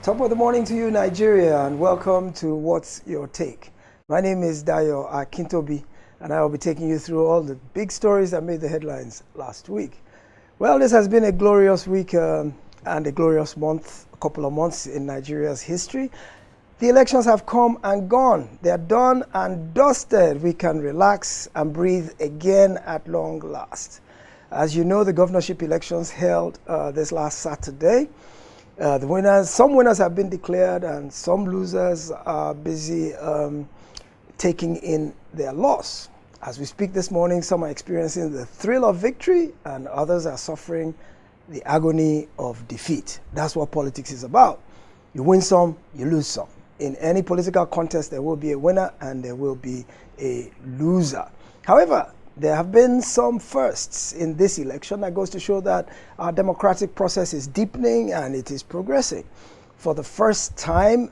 Top of the morning to you, Nigeria, and welcome to What's Your Take. My name is Dayo Akintobi, and I will be taking you through all the big stories that made the headlines last week. Well, this has been a glorious week and a glorious month, a couple of months in Nigeria's history. The elections have come and gone. They are done and dusted. We can relax and breathe again at long last. As you know, the governorship elections held this last Saturday. Some winners have been declared and some losers are busy taking in their loss. As we speak this morning, some are experiencing the thrill of victory and others are suffering the agony of defeat. That's what politics is about. You win some, you lose some. In any political contest, there will be a winner and there will be a loser. However, there have been some firsts in this election that goes to show that our democratic process is deepening and it is progressing. For the first time,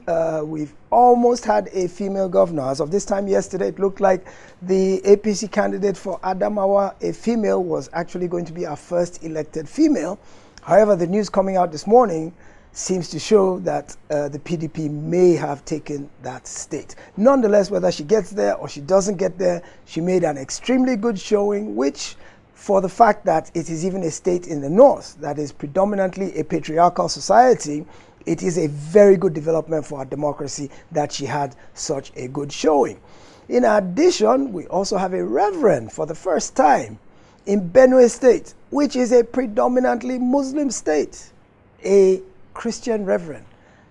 we've almost had a female governor. As of this time yesterday, it looked like the APC candidate for Adamawa, a female, was actually going to be our first elected female. However, the news coming out this morning seems to show that the PDP may have taken that state. Nonetheless, whether she gets there or she doesn't get there, she made an extremely good showing, which, for the fact that it is even a state in the north that is predominantly a patriarchal society, it is a very good development for our democracy that she had such a good showing. In addition, we also have a reverend for the first time in Benue State, which is a predominantly Muslim state. A Christian reverend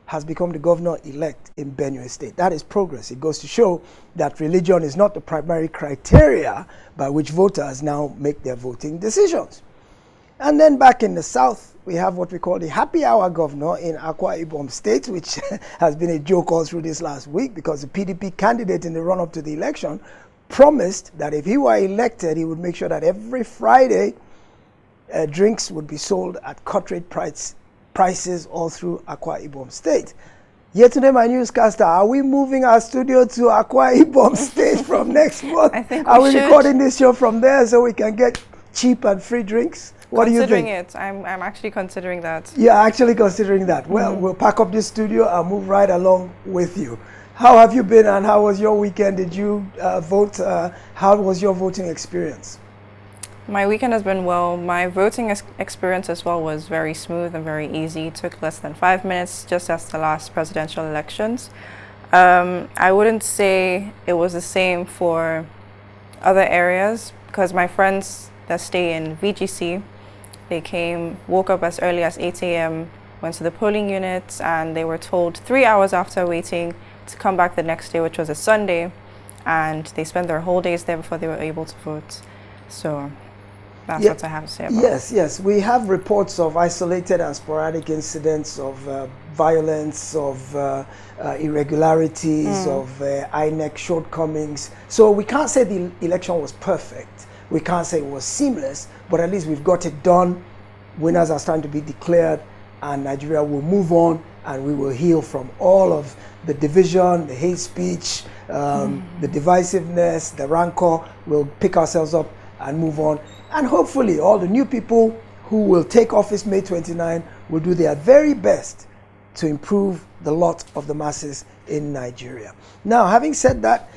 has become the governor-elect in Benue State. That is progress. It goes to show that religion is not the primary criteria by which voters now make their voting decisions. And then back in the south, we have what we call the happy hour governor in Akwa Ibom State, which has been a joke all through this last week because the PDP candidate in the run-up to the election promised that if he were elected, he would make sure that every Friday drinks would be sold at cut-rate prices all through Akwa Ibom State. Yet today, my newscaster, are we moving our studio to Akwa Ibom State from next month? I think are we recording this show from there so we can get cheap and free drinks? What do you think? I'm actually considering that. Yeah, actually considering that. Well, we'll pack up this studio and move right along with you. How have you been and how was your weekend? Did you vote? How was your voting experience? My weekend has been well. My voting experience as well was very smooth and very easy. It took less than 5 minutes, just as the last presidential elections. I wouldn't say it was the same for other areas because my friends that stay in VGC, they woke up as early as 8 a.m., went to the polling units, and they were told 3 hours after waiting to come back the next day, which was a Sunday, and they spent their whole days there before they were able to vote. So that's what I have to say about it. Yes. We have reports of isolated and sporadic incidents of violence, of irregularities, of INEC shortcomings. So we can't say the election was perfect. We can't say it was seamless, but at least we've got it done. Winners are starting to be declared, and Nigeria will move on, and we will heal from all of the division, the hate speech, the divisiveness, the rancor. We'll pick ourselves up and move on. And hopefully all the new people who will take office May 29 will do their very best to improve the lot of the masses in Nigeria. Now, having said that,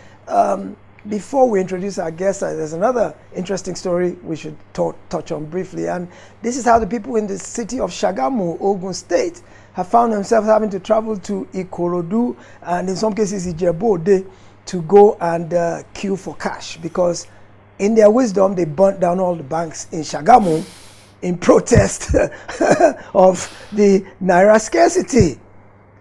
before we introduce our guest, there's another interesting story we should touch on briefly. And this is how the people in the city of Shagamu, Ogun State, have found themselves having to travel to Ikorodu and in some cases Ijebu-Ode to go and queue for cash because in their wisdom, they burnt down all the banks in Shagamu in protest of the naira scarcity.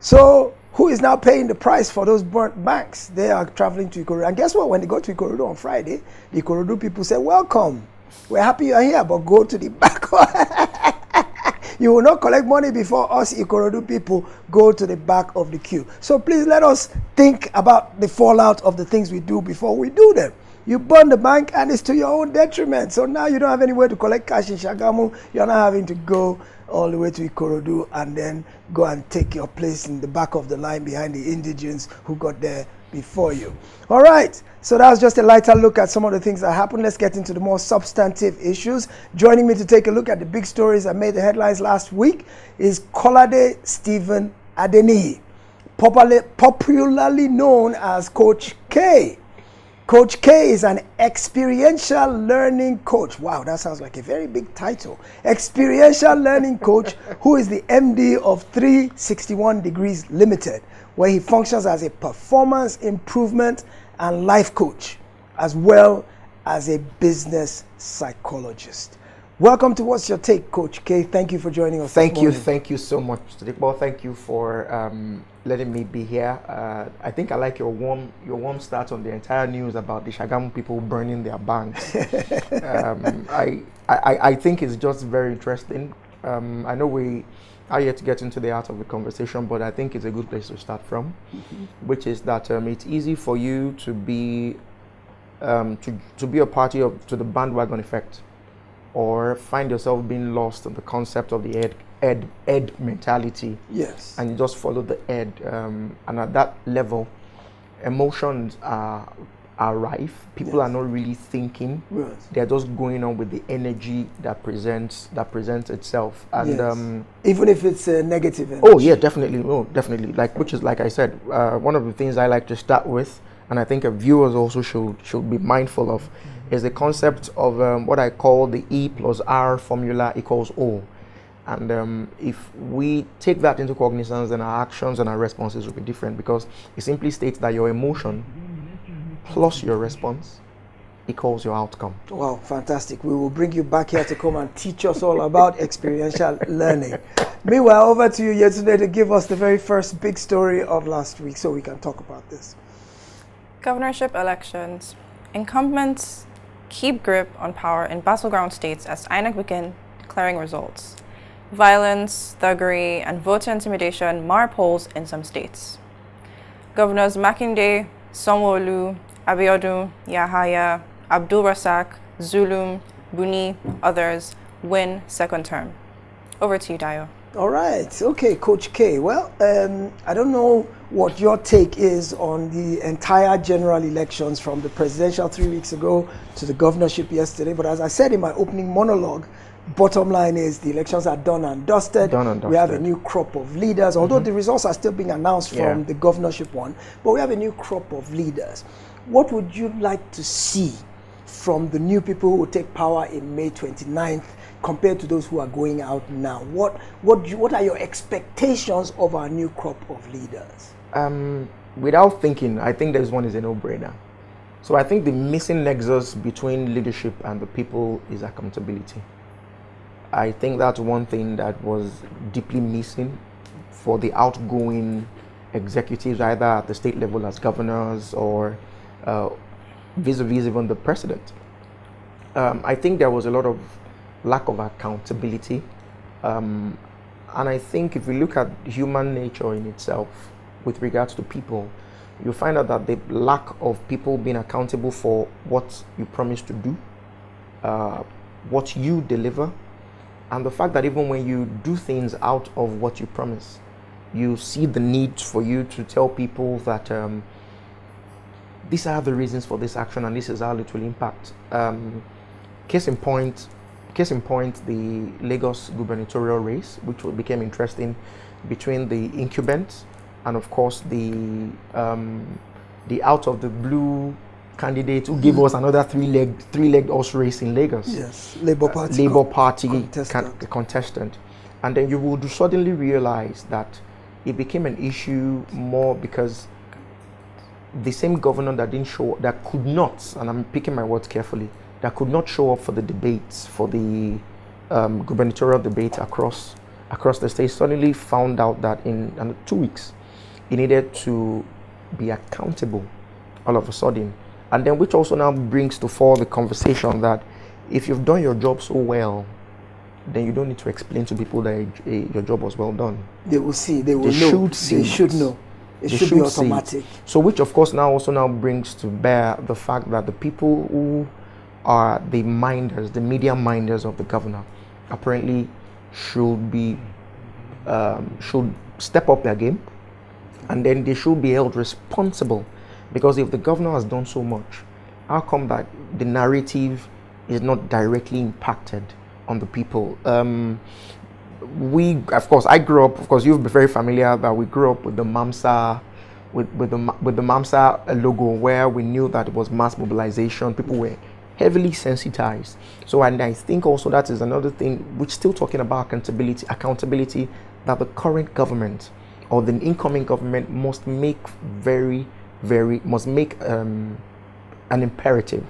So who is now paying the price for those burnt banks? They are traveling to Ikorodu. And guess what? When they go to Ikorodu on Friday, the Ikorodu people say, welcome. We're happy you're here, but go to the back. You will not collect money before us Ikorodu people go to the back of the queue. So please let us think about the fallout of the things we do before we do them. You burn the bank and it's to your own detriment. So now you don't have anywhere to collect cash in Shagamu. You're not having to go all the way to Ikorodu and then go and take your place in the back of the line behind the indigents who got there before you. All right. So that was just a lighter look at some of the things that happened. Let's get into the more substantive issues. Joining me to take a look at the big stories that made the headlines last week is Kolade Stephen Adeniyi, popularly known as Coach K. Coach K is an experiential learning coach. Wow, that sounds like a very big title. Experiential learning coach who is the MD of 361 Degrees Limited, where he functions as a performance improvement and life coach, as well as a business psychologist. Welcome to What's Your Take, Coach K. Thank you for joining us. Thank you so much, Well, thank you for letting me be here. I think I like your warm start on the entire news about the Shagamu people burning their banks. I think it's just very interesting. I know we are yet to get into the art of the conversation, but I think it's a good place to start from, which is that it's easy for you to be a party to the bandwagon effect, or find yourself being lost in the concept of the ed mentality. Yes. And you just follow the ed. And at that level, emotions are rife. People are not really thinking. Yes. They're just going on with the energy that presents itself. And yes. Even if it's a negative energy. Oh yeah, definitely. Oh, definitely. Which is, like I said, one of the things I like to start with, and I think viewers also should be mindful of, is the concept of what I call the E plus R formula equals O. And if we take that into cognizance, then our actions and our responses will be different, because it simply states that your emotion plus your response equals your outcome. Wow, fantastic. We will bring you back here to come and teach us all about experiential learning. Meanwhile, over to you yesterday to give us the very first big story of last week so we can talk about this. Governorship elections. Incumbents keep grip on power in battleground states as INEC begin declaring results. Violence, thuggery, and voter intimidation mar polls in some states. Governors Makinde, Sanwo-Olu, Abiodun, Yahaya, Abdul Rasak, Zulum, Buni, others win second term. Over to you, Dayo. All right. Okay, Coach K. Well, I don't know what your take is on the entire general elections, from the presidential 3 weeks ago to the governorship yesterday. But as I said in my opening monologue, bottom line is the elections are done and dusted. We have a new crop of leaders, although the results are still being announced from the governorship one. But we have a new crop of leaders. What would you like to see from the new people who will take power in May 29th compared to those who are going out now? What are your expectations of our new crop of leaders? Without thinking, I think this one is a no-brainer. So I think the missing nexus between leadership and the people is accountability. I think that's one thing that was deeply missing for the outgoing executives, either at the state level as governors or vis-a-vis even the president. I think there was a lot of lack of accountability. And I think if we look at human nature in itself with regards to people, you'll find out that the lack of people being accountable for what you promise to do, what you deliver, and the fact that even when you do things out of what you promise, you see the need for you to tell people that these are the reasons for this action and this is how it will impact. Case in point, the Lagos gubernatorial race, which became interesting, between the Incumbents and of course the out of the blue candidate who gave us another three-legged horse race in Lagos. Yes, Labour Party contestant. And then you would suddenly realize that it became an issue more because the same governor that could not, and I'm picking my words carefully, that could not show up for the debates, for the gubernatorial debate across the state, suddenly found out that in 2 weeks he needed to be accountable all of a sudden. And then which also now brings to fore the conversation that if you've done your job so well, then you don't need to explain to people that your job was well done. They will see, they will know. They should know. It should be automatic. So which of course now brings to bear the fact that the people who are the minders, the media minders of the governor, apparently should step up their game, and then they should be held responsible. Because if the governor has done so much, how come that the narrative is not directly impacted on the people? of course, I grew up. Of course, you'll be very familiar that we grew up with the MAMSA, with the MAMSA logo, where we knew that it was mass mobilization. People were heavily sensitized. So, and I think also that is another thing which still talking about accountability that the current government or the incoming government must make an imperative.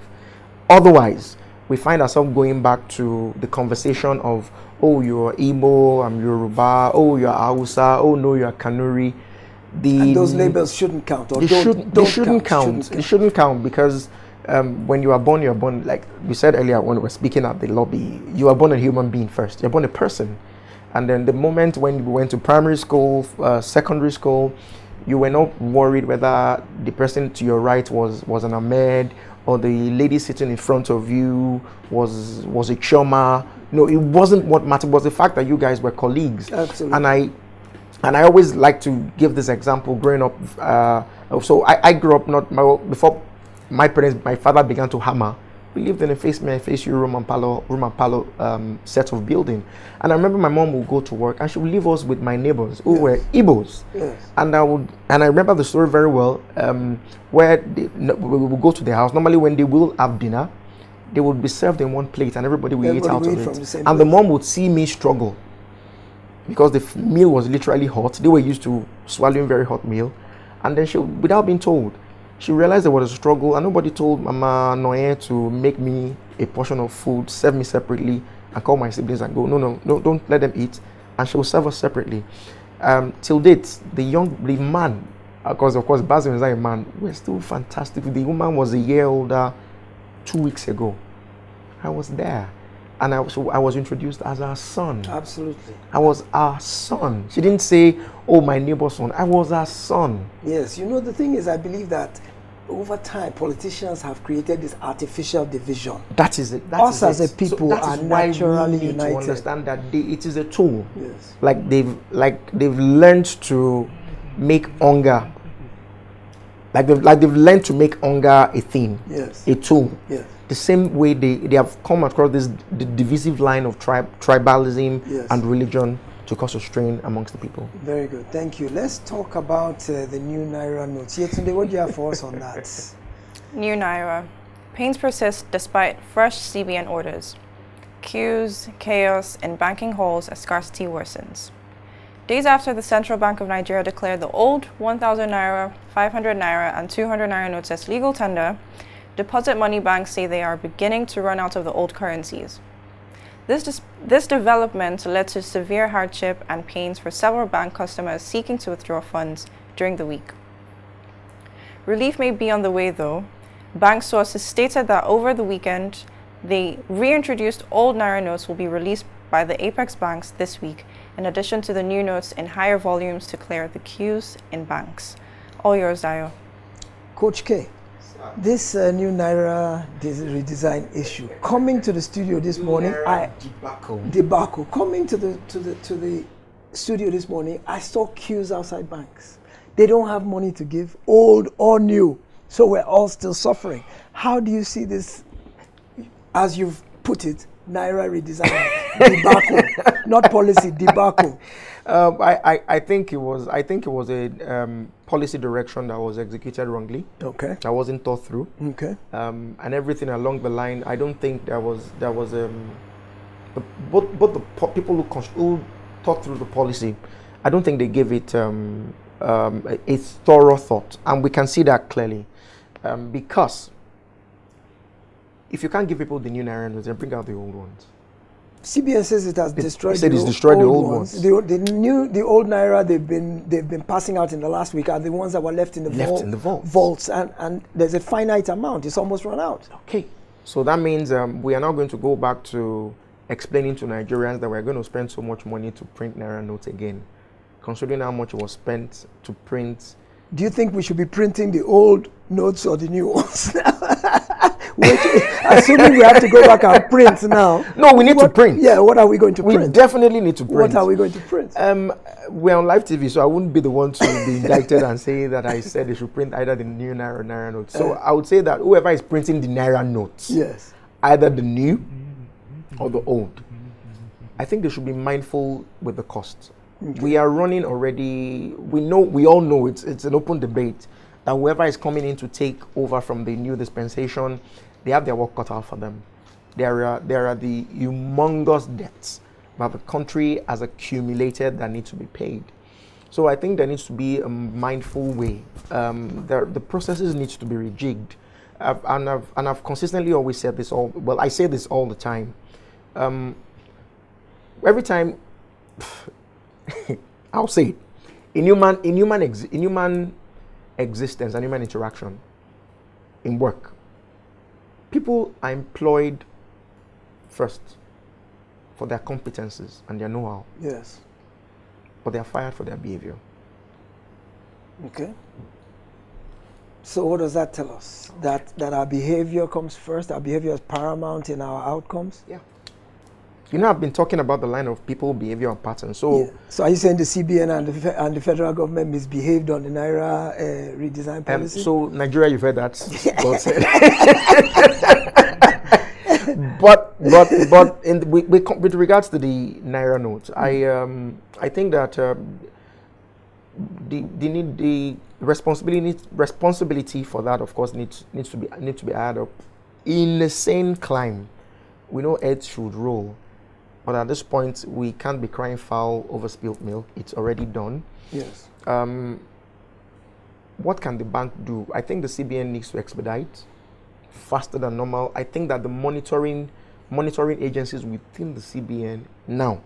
Otherwise, we find ourselves going back to the conversation of, oh, you're Igbo, I'm Yoruba, oh, you're Hausa, oh, no, you're Kanuri. And those labels shouldn't count, or they shouldn't count. They shouldn't count because when you are born, like we said earlier when we were speaking at the lobby, you are born a human being first. You're born a person. And then the moment when we went to primary school, secondary school, you were not worried whether the person to your right was an Ahmed or the lady sitting in front of you was a Chioma. No, it wasn't what mattered. It was the fact that you guys were colleagues. Absolutely. And I always like to give this example growing up. So I grew up before my father began to hammer. We lived in a face you room and palo set of building. And I remember my mom would go to work and she would leave us with my neighbors who were Igbos. Yes. And I remember the story very well, where we would go to their house. Normally when they will have dinner, they would be served in one plate and everybody would eat out of it. And the mom would see me struggle because the meal was literally hot. They were used to swallowing very hot meal. And then without being told, she realized there was a struggle and nobody told Mama Noye to make me a portion of food, serve me separately, and call my siblings and go, no, don't let them eat. And she will serve us separately. Till date, the man, because of course Basil is not a man, we're still fantastic. The woman was a year older 2 weeks ago. I was there. And I was introduced as our son. Absolutely. I was our son. She didn't say, oh, my neighbor's son. I was our son. Yes, the thing is, I believe that over time, politicians have created this artificial division. That is it. Us as a people are naturally united. To understand that it is a tool. Yes. Like they've learned to make hunger. Like they've learned to make hunger a thing. Yes. A tool. Yes. The same way they have come across the divisive line of tribalism and religion to cause a strain amongst the people. Very good, thank you. Let's talk about the new Naira notes. Yetunde, what do you have for us on that? New Naira. Pains persist despite fresh CBN orders. Queues, chaos, and banking halls as scarcity worsens. Days after the Central Bank of Nigeria declared the old 1,000 Naira, 500 Naira, and 200 Naira notes as legal tender, deposit money banks say they are beginning to run out of the old currencies. This development led to severe hardship and pains for several bank customers seeking to withdraw funds during the week. Relief may be on the way though. Bank sources stated that over the weekend, the reintroduced old Naira notes will be released by the Apex banks this week, in addition to the new notes in higher volumes to clear the queues in banks. All yours, Dayo. Coach K. This new Naira redesign issue coming to the studio this morning. Debacle coming to the studio this morning. I saw queues outside banks. They don't have money to give, old or new. So we're all still suffering. How do you see this, as you've put it, Naira redesign debacle, not policy debacle? I think it was a policy direction that was executed wrongly. Okay. That wasn't thought through. Okay. And everything along the line, I don't think there was both the people who thought through the policy, I don't think they gave it a thorough thought, and we can see that clearly, because if you can't give people the new Naira notes, then bring out the old ones. CBN says it has destroyed the old ones. The old Naira they've been passing out in the last week are the ones that were left in the vaults, and there's a finite amount. It's almost run out. Okay, so that means we are now going to go back to explaining to Nigerians that we're going to spend so much money to print Naira notes again, considering how much it was spent to print. Do you think we should be printing the old notes or the new ones? Assuming we have to go back and print now. No, we need to print. Yeah, what are we going to print? We definitely need to print. What are we going to print? We're on live TV, so I wouldn't be the one to be indicted and say that I said they should print either the new Naira or Naira notes. So I would say that whoever is printing the Naira notes, yes, either the new or the old, I think they should be mindful with the cost. Okay. We are running already. We all know it's an open debate that whoever is coming in to take over from the new dispensation, they have their work cut out for them. There are the humongous debts that the country has accumulated that need to be paid. So I think there needs to be a mindful way. The processes need to be rejigged. I've consistently always said this I say this all the time. Every time, I'll say it, in human existence and human interaction, in work, people are employed first for their competences and their know-how. Yes. But they are fired for their behavior. Okay. So what does that tell us? That our behavior comes first, our behavior is paramount in our outcomes? Yeah. I've been talking about the line of people, behavior, and patterns. So, yeah. So are you saying the CBN and the federal government misbehaved on the naira redesign policy? So Nigeria, you've heard that. but with regards to the naira note, I think that the responsibility for that, of course, needs to be added up. In the same climb, we know heads should roll. But at this point, we can't be crying foul over spilled milk. It's already done. Yes. What can the bank do? I think the CBN needs to expedite faster than normal. I think that the monitoring agencies within the CBN now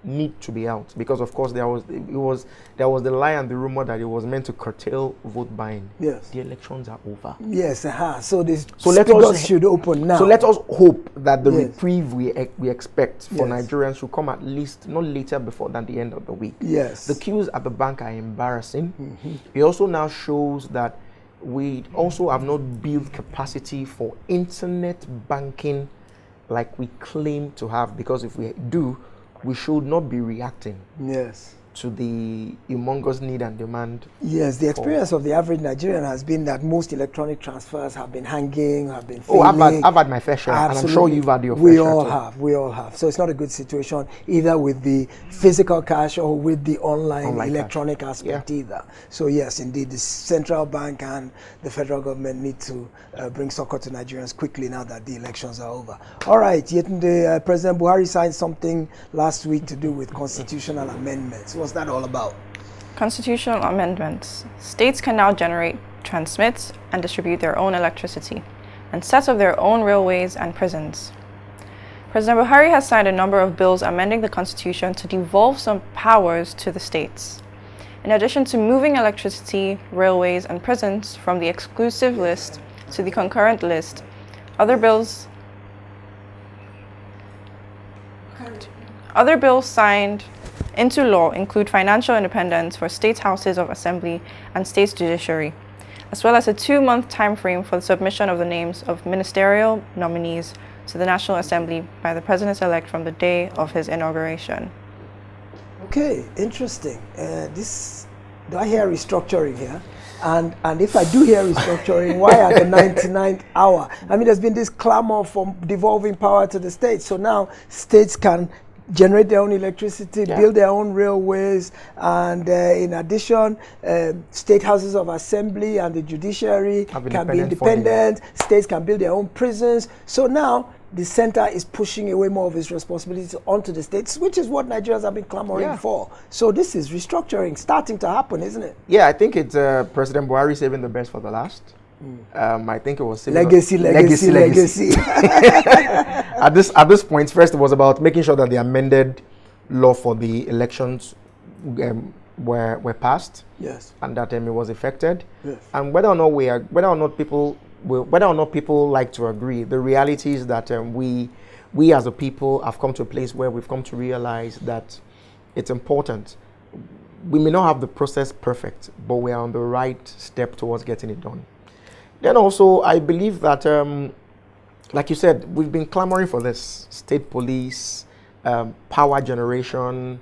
need to be out, because of course there was the lie and the rumor that it was meant to curtail vote buying. Yes. The elections are over. Yes. So spigots should open now. So let us hope that the reprieve we expect for Nigerians should come at least not later than the end of the week. Yes. The queues at the bank are embarrassing. Mm-hmm. It also now shows that we also have not built capacity for internet banking like we claim to have, because if we do, we should not be reacting to the humongous need and demand. Yes, the experience of the average Nigerian has been that most electronic transfers have been hanging, have been failing. I've had my fair share, and I'm sure you've had your fair share. We all have. So it's not a good situation either with the physical cash or with the online electronic cash aspect either. So yes, indeed, the central bank and the federal government need to bring succor to Nigerians quickly now that the elections are over. All right, Yetunde, President Buhari signed something last week to do with constitutional amendments. What's that all about? Constitutional amendments. States can now generate, transmit, and distribute their own electricity, and set up their own railways and prisons. President Buhari has signed a number of bills amending the Constitution to devolve some powers to the states. In addition to moving electricity, railways, and prisons from the exclusive list to the concurrent list, other bills signed into law include financial independence for state houses of assembly and state judiciary, as well as a 2-month time frame for the submission of the names of ministerial nominees to the National Assembly by the President-elect from the day of his inauguration. Okay, interesting. Do I hear restructuring here? And if I do hear restructuring, why at the 99th hour? I mean, there's been this clamor for devolving power to the states. So now states can generate their own electricity, build their own railways, and in addition, state houses of assembly and the judiciary can be independent. States can build their own prisons. So now the center is pushing away more of its responsibilities onto the states, which is what Nigerians have been clamoring for. So this is restructuring starting to happen, isn't it? Yeah, I think it's President Buhari saving the best for the last. I think it was legacy. At this point, first it was about making sure that the amended law for the elections were passed, and that it was effected. And whether or not people like to agree, the reality is that we as a people have come to a place where we've come to realize that it's important. We may not have the process perfect, but we are on the right step towards getting it done. Then also, I believe that, like you said, we've been clamoring for this state police, power generation,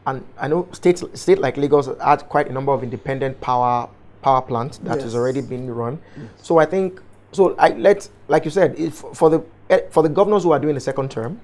and I know state like Lagos had quite a number of independent power plants that has already been run. So I think, like you said, for the governors who are doing the second term,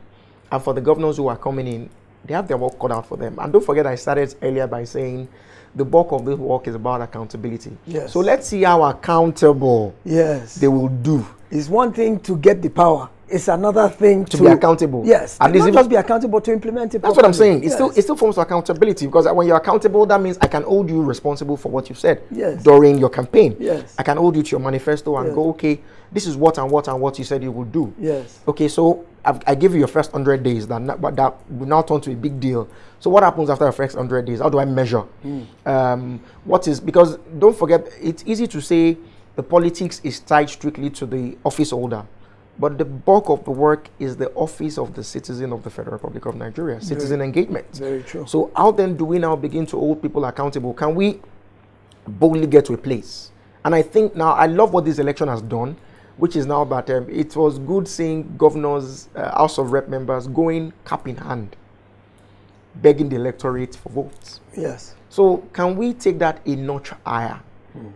And for the governors who are coming in, they have their work cut out for them. And don't forget, I started earlier by saying the bulk of this work is about accountability. Yes. So let's see how accountable they will do. It's one thing to get the power. It's another thing to be accountable. Yes. And not just be accountable, to implement it properly. That's what I'm saying. It still forms accountability, because when you're accountable, that means I can hold you responsible for what you said during your campaign. Yes. I can hold you to your manifesto and go, okay, this is what and what you said you would do. Yes. Okay, so I give you your first 100 days, that will now turn to a big deal. So what happens after the first 100 days? How do I measure? Because don't forget, it's easy to say the politics is tied strictly to the office holder. But the bulk of the work is the office of the citizen of the Federal Republic of Nigeria, citizen engagement. Very true. So how then do we now begin to hold people accountable? Can we boldly get to a place? And I think now, I love what this election has done, which is now that it was good seeing governors, House of Rep members going cap in hand, begging the electorate for votes. Yes. So can we take that a notch higher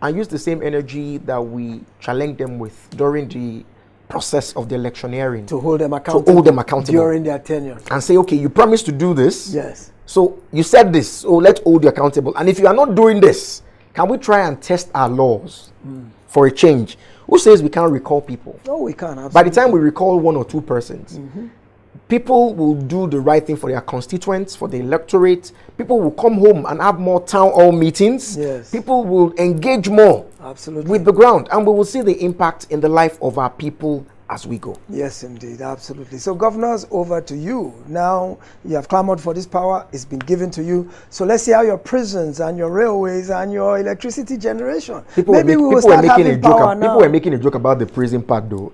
and use the same energy that we challenged them with during the process of the electioneering to hold them accountable during their tenure, and say, okay, you promised to do this. Yes. So you said this, so let's hold you accountable. And if you are not doing this, can we try and test our laws for a change? Who says we can't recall people? No, we can't. Absolutely. By the time we recall 1 or 2 persons, people will do the right thing for their constituents, for the electorate. People will come home and have more town hall meetings. Yes. People will engage more with the ground, and we will see the impact in the life of our people as we go. Yes, indeed, absolutely. So, governors, over to you. Now, you have clamored for this power. It's been given to you. So, let's see how your prisons and your railways and your electricity generation. People were making a joke about the prison part, though.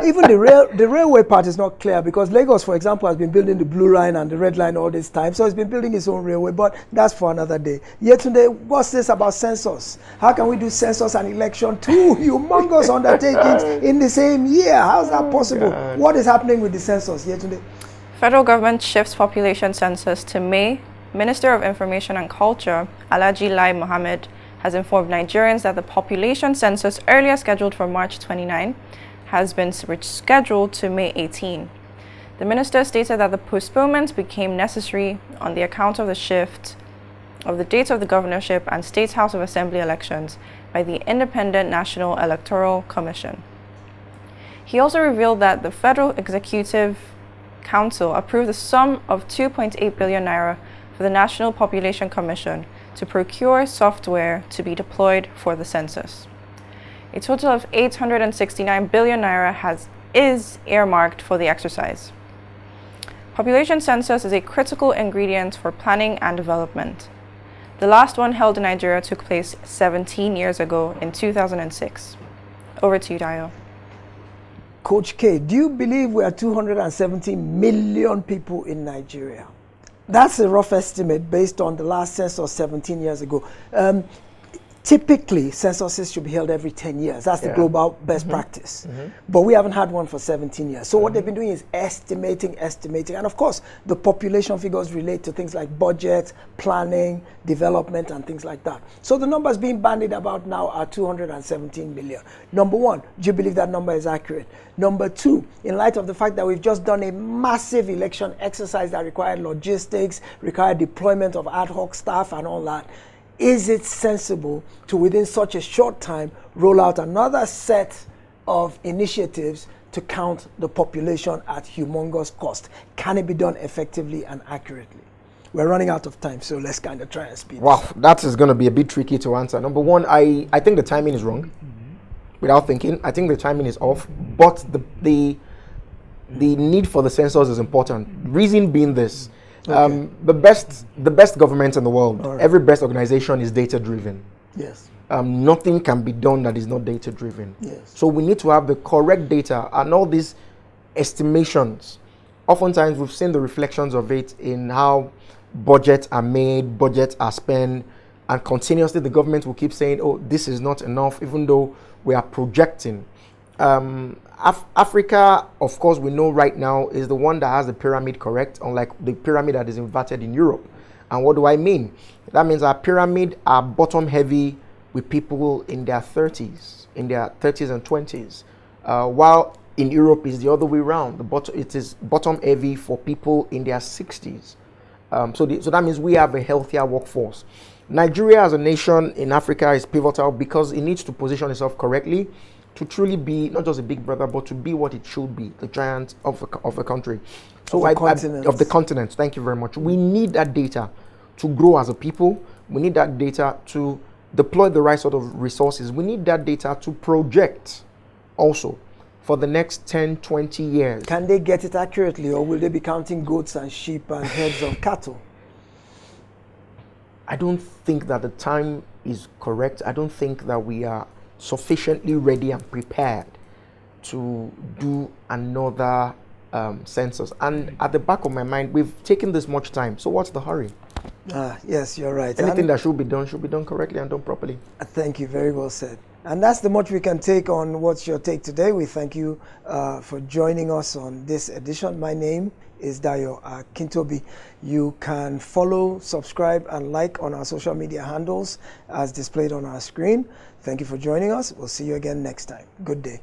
Even the railway part is not clear, because Lagos, for example, has been building the Blue Line and the Red Line all this time. So it's been building its own railway, but that's for another day. Yet today, what's this about census? How can we do census and election, 2 humongous undertakings in the same year? How is that possible? God. What is happening with the census yet today? Federal government shifts population census to May. Minister of Information and Culture, Alhaji Lai Mohammed, has informed Nigerians that the population census, earlier scheduled for March 29, has been rescheduled to May 18. The minister stated that the postponement became necessary on the account of the shift of the dates of the governorship and State House of Assembly elections by the Independent National Electoral Commission. He also revealed that the Federal Executive Council approved the sum of 2.8 billion naira for the National Population Commission to procure software to be deployed for the census. A total of 869 billion naira is earmarked for the exercise. Population census is a critical ingredient for planning and development. The last one held in Nigeria took place 17 years ago in 2006. Over to you, Dayo. Coach K, do you believe we are 270 million people in Nigeria? That's a rough estimate based on the last census 17 years ago. Typically, censuses should be held every 10 years. That's the global best practice. But we haven't had one for 17 years. So what they've been doing is estimating. And of course, the population figures relate to things like budget, planning, development, and things like that. So the numbers being bandied about now are 217 million. Number one, do you believe that number is accurate? Number two, in light of the fact that we've just done a massive election exercise that required logistics, required deployment of ad hoc staff and all that, is it sensible to, within such a short time, roll out another set of initiatives to count the population at humongous cost? Can it be done effectively and accurately? We're running out of time, so let's kind of try and speed. Wow, that is going to be a bit tricky to answer. Number one, I think the timing is wrong. Without thinking, I think the timing is off. But the need for the census is important. Reason being this. The best government in the world, every best organization is data driven. Yes. Nothing can be done that is not data driven. Yes. So we need to have the correct data, and all these estimations. Oftentimes we've seen the reflections of it in how budgets are made, budgets are spent, and continuously the government will keep saying, oh, this is not enough, even though we are projecting. Africa, of course, we know right now is the one that has the pyramid correct, unlike the pyramid that is inverted in Europe. And what do I mean? That means our pyramid are bottom heavy with people in their 30s and 20s. While In Europe, is the other way around. It is bottom heavy for people in their 60s. So that means we have a healthier workforce. Nigeria as a nation in Africa is pivotal because it needs to position itself correctly to truly be not just a big brother, but to be what it should be, the giant of a country. So of the continent. Thank you very much. We need that data to grow as a people. We need that data to deploy the right sort of resources. We need that data to project also for the next 10, 20 years. Can they get it accurately, or will they be counting goats and sheep and heads of cattle? I don't think that the time is correct. I don't think that we are sufficiently ready and prepared to do another census. And at the back of my mind, we've taken this much time. So what's the hurry? Yes, you're right. Anything that should be done correctly and done properly. Thank you. Very well said. And that's the much we can take on What's Your Take today. We thank you for joining us on this edition. My name is Dayo Akintobi. You can follow, subscribe, and like on our social media handles as displayed on our screen. Thank you for joining us. We'll see you again next time. Good day.